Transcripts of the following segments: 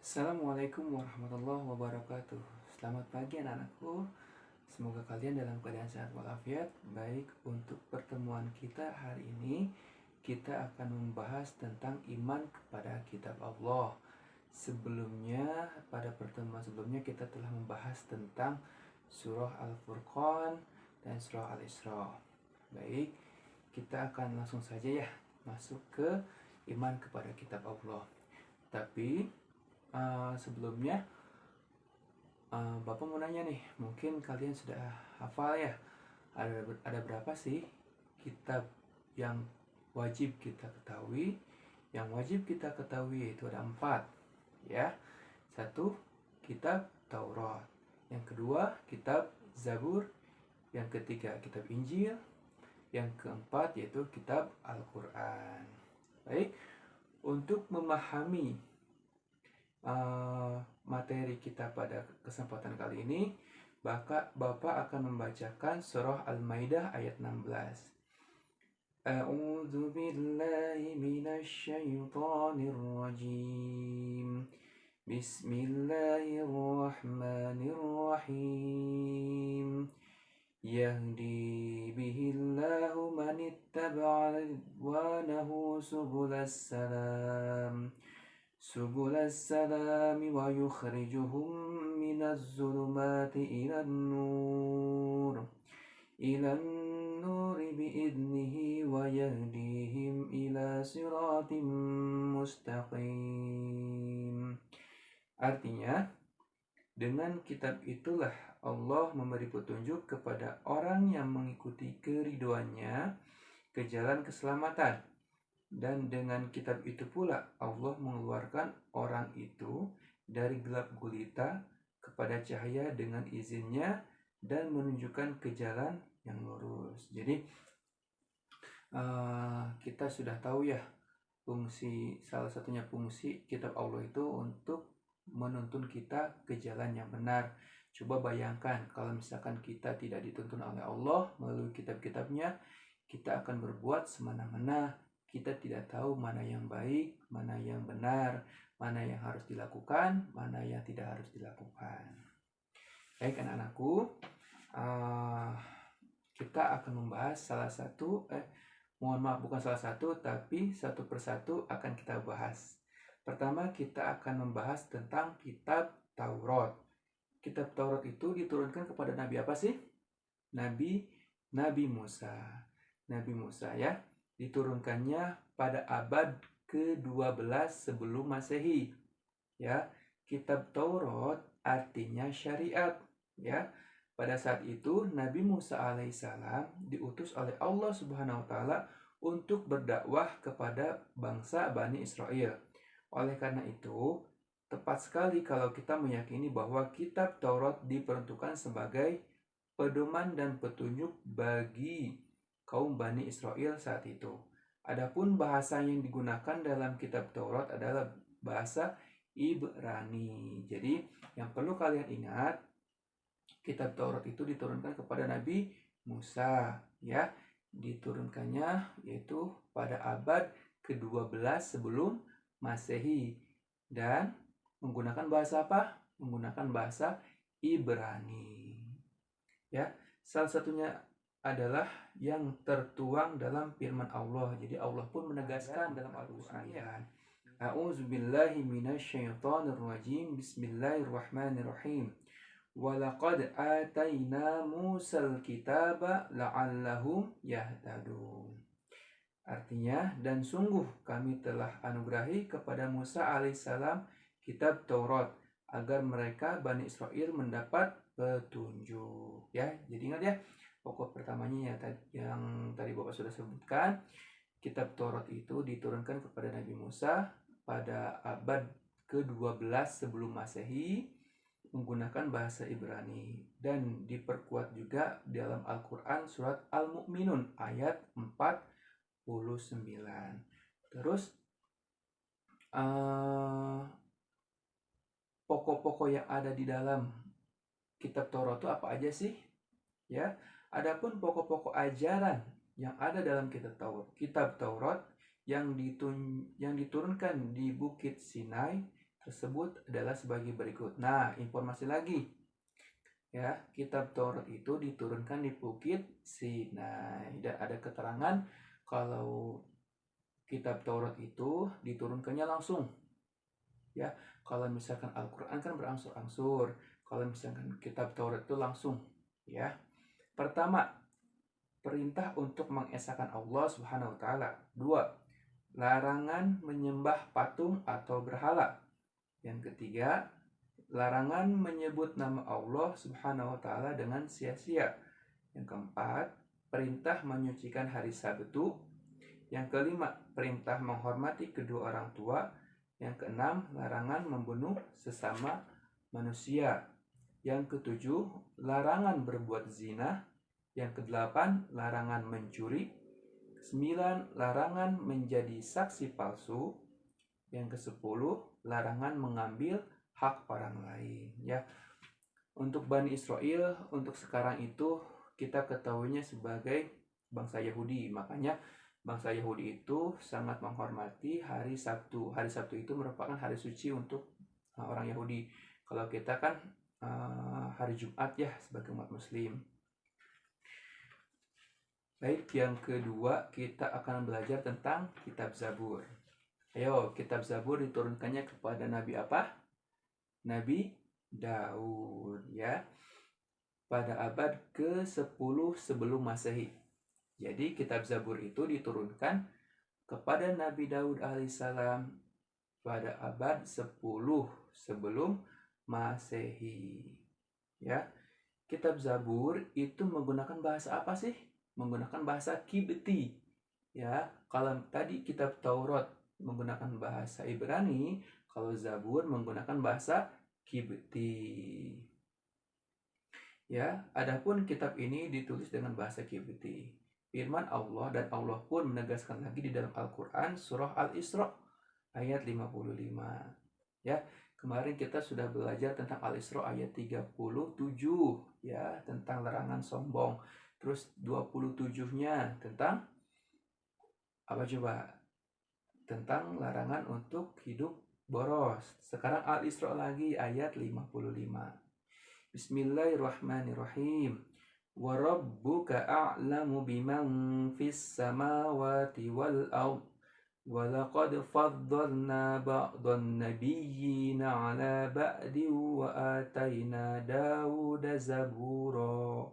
Assalamualaikum warahmatullahi wabarakatuh. Selamat pagi anak-anakku. Semoga kalian dalam keadaan sehat walafiat. Baik, untuk pertemuan kita hari ini kita akan membahas tentang iman kepada kitab Allah. Sebelumnya, pada pertemuan sebelumnya kita telah membahas tentang surah Al-Furqan dan surah Al-Isra. Baik, kita akan langsung saja ya masuk ke iman kepada kitab Allah. Tapi sebelumnya Bapak mau nanya nih, mungkin kalian sudah hafal ya, ada berapa sih kitab yang wajib kita ketahui? Yang wajib kita ketahui itu ada 4 ya. Satu, kitab Taurat. Yang kedua, kitab Zabur. Yang ketiga, kitab Injil. Yang keempat yaitu kitab Al-Quran. Baik, untuk memahami materi kita pada kesempatan kali ini, Bapak akan membacakan surah Al-Maidah ayat 16. A'udzu billahi minasy syaithanir rajim. Bismillahirrahmanirrahim. Yahdi bihillahu man ittaba'a ridwanahu subulas salam wa yukhrijuhum minaz zulumati ilan nur biidnihi wa yahdihim ila siratim mustaqim. Artinya, dengan kitab itulah Allah memberi petunjuk kepada orang yang mengikuti keriduannya ke jalan keselamatan. Dan dengan kitab itu pula Allah mengeluarkan orang itu dari gelap gulita kepada cahaya dengan izinnya dan menunjukkan ke jalan yang lurus. Jadi kita sudah tahu ya, salah satunya fungsi kitab Allah itu untuk menuntun kita ke jalan yang benar. Coba bayangkan kalau misalkan kita tidak dituntun oleh Allah melalui kitab-kitabnya, kita akan berbuat semena-mena. Kita tidak tahu mana yang baik, mana yang benar, mana yang harus dilakukan, mana yang tidak harus dilakukan. Baik anak-anakku, kita akan membahas tapi satu persatu akan kita bahas. Pertama, kita akan membahas tentang kitab Taurat. Kitab Taurat itu diturunkan kepada Nabi apa sih? Nabi Musa. Nabi Musa ya. Diturunkannya pada abad ke-12 sebelum Masehi. Ya, kitab Taurat artinya syariat, ya. Pada saat itu Nabi Musa alaihissalam diutus oleh Allah Subhanahu wa taala untuk berdakwah kepada bangsa Bani Israel. Oleh karena itu, tepat sekali kalau kita meyakini bahwa kitab Taurat diperuntukkan sebagai pedoman dan petunjuk bagi kaum Bani Israel saat itu. Adapun bahasa yang digunakan dalam kitab Taurat adalah bahasa Ibrani. Jadi, yang perlu kalian ingat, kitab Taurat itu diturunkan kepada Nabi Musa, ya. Diturunkannya yaitu pada abad ke-12 sebelum Masehi dan menggunakan bahasa apa? Menggunakan bahasa Ibrani. Ya, salah satunya adalah yang tertuang dalam firman Allah. Jadi Allah pun menegaskan dalam Al-Qur'an. A'udzubillahi minasyaitonir rajim. Bismillahirrahmanirrahim. Walaqad ataina Musal kitaba la'allahum yahtadun. Artinya, dan sungguh kami telah anugerahi kepada Musa alaihissalam kitab Taurat agar mereka Bani Israel mendapat petunjuk. Ya, jadi ingat ya, pokok pertamanya yang tadi Bapak sudah sebutkan, kitab Taurat itu diturunkan kepada Nabi Musa pada abad ke-12 sebelum Masehi menggunakan bahasa Ibrani dan diperkuat juga dalam Al-Quran surat Al-Mu'minun ayat 49. Terus pokok-pokok yang ada di dalam kitab Taurat itu apa aja sih? Ya, adapun pokok-pokok ajaran yang ada dalam kitab Taurat yang diturunkan di Bukit Sinai tersebut adalah sebagai berikut. Nah, informasi lagi. Ya, kitab Taurat itu diturunkan di Bukit Sinai. Dan ada keterangan kalau kitab Taurat itu diturunkannya langsung. Ya, kalau misalkan Al-Qur'an kan berangsur-angsur. Kalau misalkan kitab Taurat itu langsung, ya. Pertama, perintah untuk mengesahkan Allah Subhanahu wa taala. 2, larangan menyembah patung atau berhala. Yang ketiga, larangan menyebut nama Allah Subhanahu wa taala dengan sia-sia. Yang keempat, perintah menyucikan hari Sabtu. Yang kelima, perintah menghormati kedua orang tua. Yang keenam, larangan membunuh sesama manusia. Yang ketujuh, larangan berbuat zina. Yang kedelapan, larangan mencuri. 9, larangan menjadi saksi palsu. Yang kesepuluh, larangan mengambil hak orang lain. Ya, untuk Bani Israel untuk sekarang itu kita ketahuinya sebagai bangsa Yahudi. Makanya bangsa Yahudi itu sangat menghormati hari Sabtu. Hari Sabtu itu merupakan hari suci untuk orang Yahudi. Kalau kita kan hari Jumat ya sebagai umat Muslim. Baik, yang kedua kita akan belajar tentang kitab Zabur. Ayo, kitab Zabur diturunkannya kepada Nabi apa? Nabi Daud, ya. Pada abad ke-10 sebelum Masehi. Jadi kitab Zabur itu diturunkan kepada Nabi Daud alaihissalam pada abad 10 sebelum Masehi. Ya. Kitab Zabur itu menggunakan bahasa apa sih? Menggunakan bahasa Kibti. Ya, kalau tadi kitab Taurat menggunakan bahasa Ibrani, kalau Zabur menggunakan bahasa Kibti. Ya, adapun kitab ini ditulis dengan bahasa Kibti. Firman Allah dan Allah pun menegaskan lagi di dalam Al-Qur'an surah Al-Isra ayat 55. Ya, kemarin kita sudah belajar tentang Al-Isra ayat 37 ya, tentang larangan sombong. Terus 27-nya tentang apa coba? Tentang larangan untuk hidup boros. Sekarang Al-Isra lagi ayat 55. Bismillahirrahmanirrahim. Wa rabbuka a'lamu biman fis samawati wal ard. Wa laqad faddalna ba'dhan nabiyyina 'ala ba'din wa atayna Dauda zabura.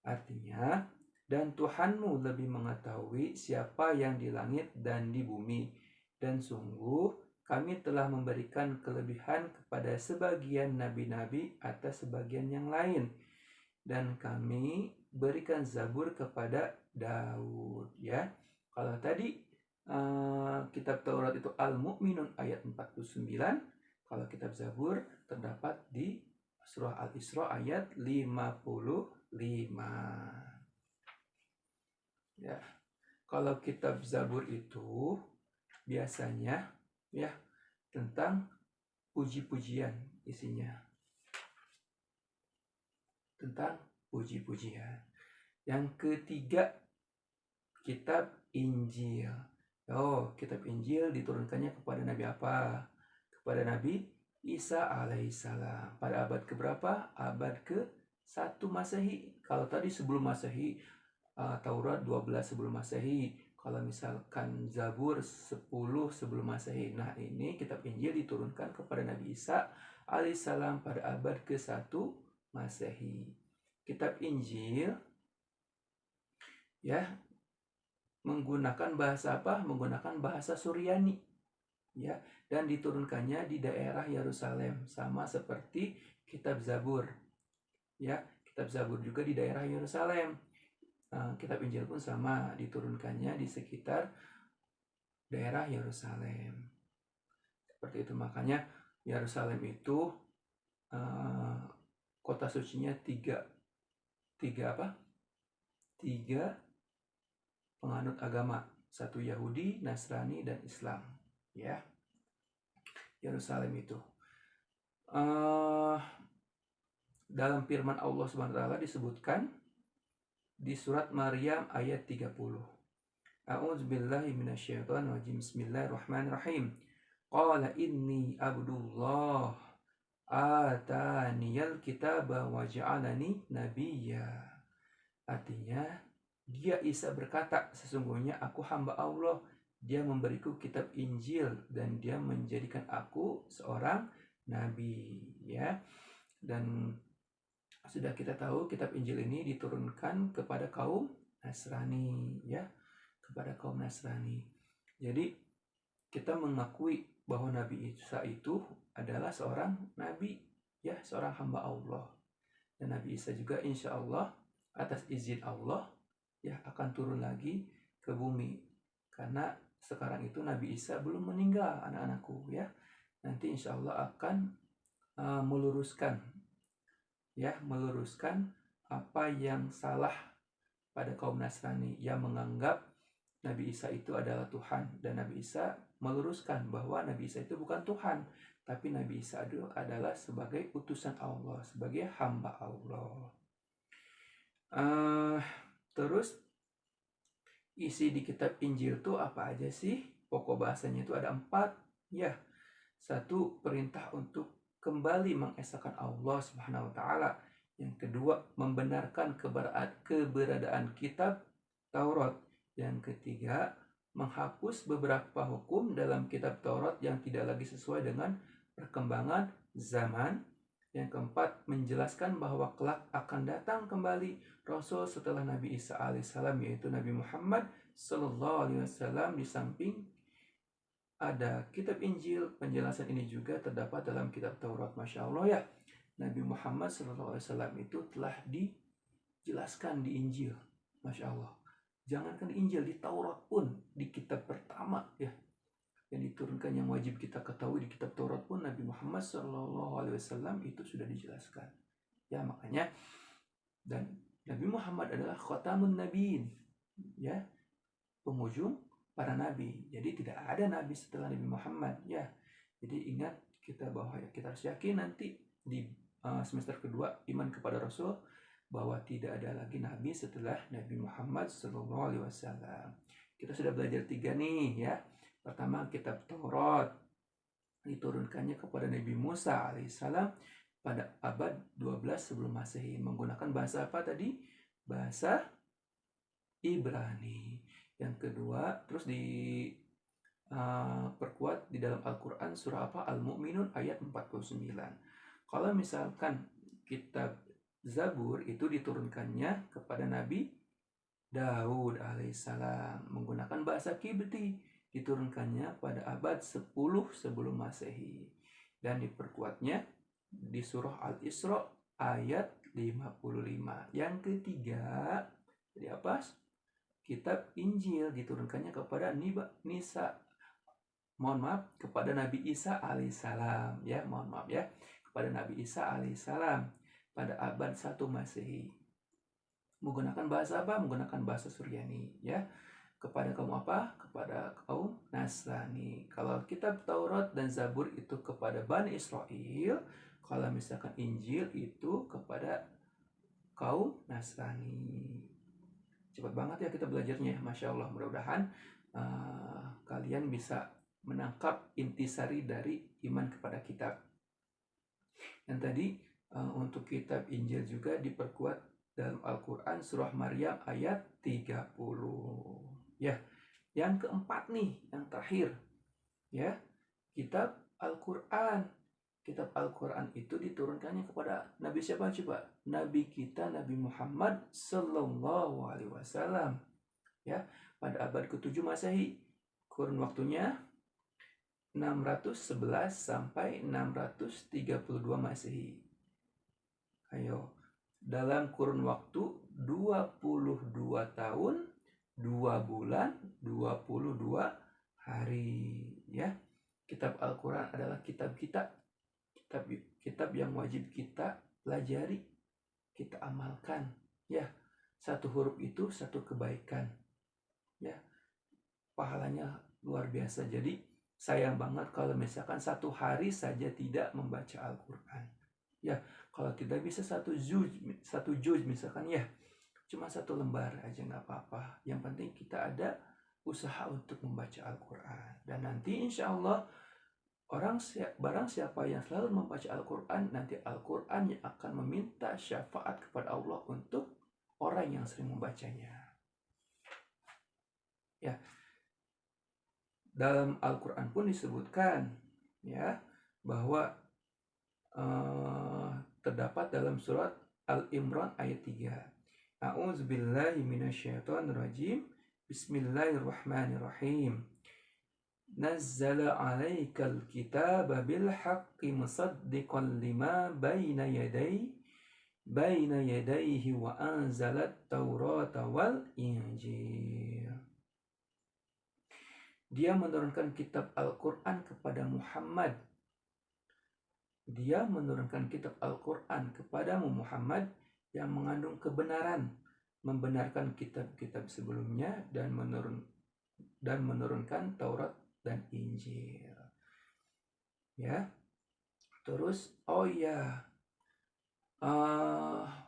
Artinya, dan Tuhanmu lebih mengetahui siapa yang di langit dan di bumi. Dan sungguh kami telah memberikan kelebihan kepada sebagian nabi-nabi atas sebagian yang lain. Dan kami berikan Zabur kepada Daud. Ya, kalau tadi kitab Taurat itu Al-Mu'minun ayat 49. Kalau kitab Zabur terdapat di surah Al-Isra ayat 55. Ya, kalau kitab Zabur itu biasanya ya tentang puji-pujian isinya. Tentang puji-pujian. Yang ketiga, kitab Injil. Oh, kitab Injil diturunkannya kepada Nabi apa? Kepada Nabi Isa alaihissalam. Pada abad keberapa? Abad ke-1 Masehi. Kalau tadi sebelum Masehi, Taurat 12 sebelum Masehi. Kalau misalkan Zabur 10 sebelum Masehi. Nah, ini kitab Injil diturunkan kepada Nabi Isa alaihissalam pada abad ke-1 Masehi. Kitab Injil ya menggunakan bahasa apa? Menggunakan bahasa Suryani. Ya, dan diturunkannya di daerah Yerusalem sama seperti kitab Zabur. Ya, kitab Zabur juga di daerah Yerusalem. Kitab Injil pun sama, diturunkannya di sekitar daerah Yerusalem. Seperti itu, makanya Yerusalem itu kota sucinya tiga penganut agama, satu Yahudi, Nasrani, dan Islam. Ya, Yerusalem itu dalam firman Allah SWT disebutkan di surat Maryam ayat 30. A'udzubillahi minasyaitonirrajim. Bismillahirrahmanirrahim. qala inni abdullah ataniyal kitaba wa ja'alani nabiyya. Artinya, dia Isa berkata, sesungguhnya aku hamba Allah. Dia memberiku kitab Injil dan dia menjadikan aku seorang nabi, ya. Dan sudah kita tahu kitab Injil ini diturunkan kepada kaum Nasrani, ya, kepada kaum Nasrani. Jadi kita mengakui bahwa Nabi Isa itu adalah seorang nabi, ya, seorang hamba Allah. Dan Nabi Isa juga insya Allah atas izin Allah, ya, akan turun lagi ke bumi. Karena sekarang itu Nabi Isa belum meninggal, anak-anakku, ya. Nanti insya Allah akan meluruskan apa yang salah pada kaum Nasrani yang menganggap Nabi Isa itu adalah Tuhan. Dan Nabi Isa meluruskan bahwa Nabi Isa itu bukan Tuhan, tapi Nabi Isa itu adalah sebagai utusan Allah, sebagai hamba Allah. Terus isi di kitab Injil itu apa aja sih? Pokok bahasanya itu ada 4, ya. 1, perintah untuk kembali mengesahkan Allah Subhanahu wa taala. Yang kedua, membenarkan keberadaan kitab Taurat. Yang ketiga, menghapus beberapa hukum dalam kitab Taurat yang tidak lagi sesuai dengan perkembangan zaman. Yang keempat, menjelaskan bahwa kelak akan datang kembali Rasul setelah Nabi Isa alaihissalam, yaitu Nabi Muhammad sallallahu alaihi wasallam. Di samping ada kitab Injil, penjelasan ini juga terdapat dalam kitab Taurat. Masya Allah, ya, Nabi Muhammad sallallahu alaihi wasallam itu telah dijelaskan di Injil. Masya Allah. Jangankan di Injil, di Taurat pun, di kitab pertama, ya, yang diturunkan, yang wajib kita ketahui di kitab Taurat pun, Nabi Muhammad SAW itu sudah dijelaskan. Ya, makanya, dan Nabi Muhammad adalah khatamun nabiin, ya, penghujung para nabi. Jadi tidak ada nabi setelah Nabi Muhammad, ya. Jadi ingat kita bahwa kita harus yakin nanti di semester kedua iman kepada Rasul bahwa tidak ada lagi nabi setelah Nabi Muhammad SAW. Kita sudah belajar 3 nih, ya. Pertama, kitab Taurat diturunkannya kepada Nabi Musa alaihissalam pada abad 12 sebelum Masehi, menggunakan bahasa apa tadi? Bahasa Ibrani. Yang kedua, terus perkuat di dalam Al-Quran surah apa? Al-Mu'minun ayat 49. Kalau misalkan kitab Zabur itu diturunkannya kepada Nabi Daud alaihissalam menggunakan bahasa Kibti, diturunkannya pada abad 10 sebelum Masehi, dan diperkuatnya di surah Al-Isra ayat 55. Yang ketiga, jadi apa? Kitab Injil diturunkannya kepada kepada Nabi Isa alaihissalam, ya, kepada Nabi Isa alaihissalam pada abad 1 Masehi. Menggunakan bahasa apa? Menggunakan bahasa Suryani, ya. Kepada kaum apa? Kepada kaum Nasrani. Kalau kitab Taurat dan Zabur itu kepada Bani Israel, kalau misalkan Injil itu kepada kaum Nasrani. Cepat banget ya kita belajarnya, Masya Allah. Mudah-mudahan kalian bisa menangkap intisari dari iman kepada kitab. Dan tadi untuk kitab Injil juga diperkuat dalam Al-Quran surah Maryam ayat 30. Ya, yang keempat nih, yang terakhir, ya, kitab Al-Quran. Kitab Al-Quran itu diturunkannya kepada Nabi siapa coba? Nabi kita, Nabi Muhammad sallallahu alaihi wasallam, ya, pada abad ke-7 Masehi. Kurun waktunya 611 sampai 632 Masehi. Ayo, dalam kurun waktu 22 tahun, 2 bulan, 22 hari, ya. Kitab Al-Quran adalah kitab yang wajib kita pelajari, kita amalkan, ya. Satu huruf itu satu kebaikan, ya. Pahalanya luar biasa. Jadi sayang banget kalau misalkan satu hari saja tidak membaca Al-Quran, ya. Kalau tidak bisa satu juz misalkan, ya, cuma 1 lembar aja nggak apa-apa. Yang penting kita ada usaha untuk membaca Al-Quran. Dan nanti insya Allah Barang siapa yang selalu membaca Al-Quran, nanti Al-Quran yang akan meminta syafaat kepada Allah untuk orang yang sering membacanya. Ya, dalam Al-Quran pun disebutkan ya bahwa terdapat dalam surat Al-Imran ayat 3. A'udzubillahi minasyaitonirrajim. Bismillahirrahmanirrahim. Nazzala 'alaikal kitaba bil haqqi musaddiqan lima baina yadayhi wa anzalat taurata wal injil. Dia menurunkan kitab Al-Quran kepada Muhammad. Dia menurunkan kitab Al-Quran kepadamu Muhammad yang mengandung kebenaran, membenarkan kitab-kitab sebelumnya dan menurunkan Taurat dan Injil. Ya. Terus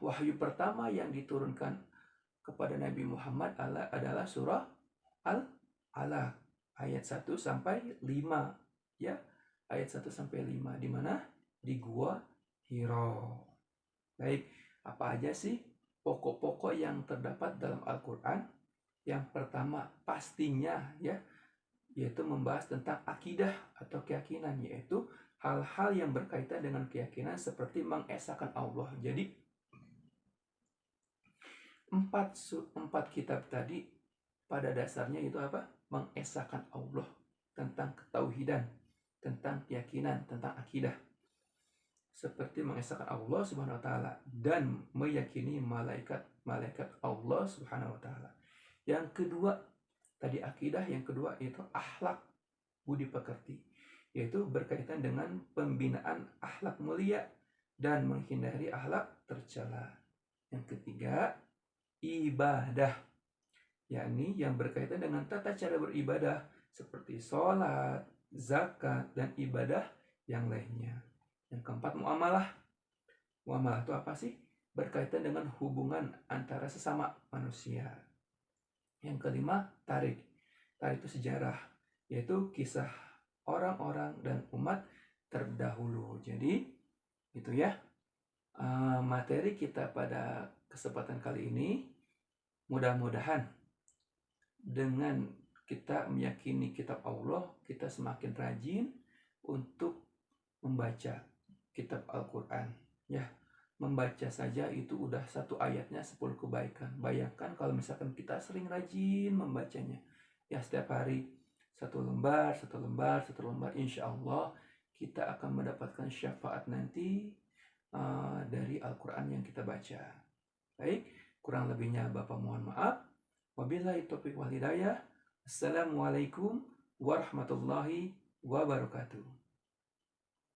wahyu pertama yang diturunkan kepada Nabi Muhammad adalah surah Al-Alaq ayat 1 sampai 5 ya. Ayat 1 sampai 5 di mana? Di Gua Hiro. Baik, apa aja sih pokok-pokok yang terdapat dalam Al-Qur'an? Yang pertama pastinya ya, yaitu membahas tentang akidah atau keyakinan, yaitu hal-hal yang berkaitan dengan keyakinan seperti mengesahkan Allah. Jadi empat kitab tadi pada dasarnya itu apa? Mengesahkan Allah, tentang ketauhidan, tentang keyakinan, tentang akidah. Seperti mengesahkan Allah Subhanahu wa taala dan meyakini malaikat Allah Subhanahu wa taala. Yang kedua tadi akidah, yang kedua itu akhlak budi pekerti, yaitu berkaitan dengan pembinaan akhlak mulia dan menghindari akhlak tercela. Yang ketiga ibadah, yakni yang berkaitan dengan tata cara beribadah seperti sholat, zakat, dan ibadah yang lainnya. Yang keempat muamalah. Muamalah itu apa sih? Berkaitan dengan hubungan antara sesama manusia. Yang kelima tarikh. Tarikh itu sejarah, yaitu kisah orang-orang dan umat terdahulu. Jadi itu ya materi kita pada kesempatan kali ini. Mudah-mudahan dengan kita meyakini kitab Allah, kita semakin rajin untuk membaca kitab Al-Quran. Ya, membaca saja itu udah satu ayatnya 10 kebaikan. Bayangkan kalau misalkan kita sering rajin membacanya. Ya, setiap hari satu lembar, insya Allah kita akan mendapatkan syafaat nanti dari Al-Quran yang kita baca. Baik, kurang lebihnya Bapak mohon maaf. Wabillahi taufiq wal hidayah. Assalamualaikum warahmatullahi wabarakatuh.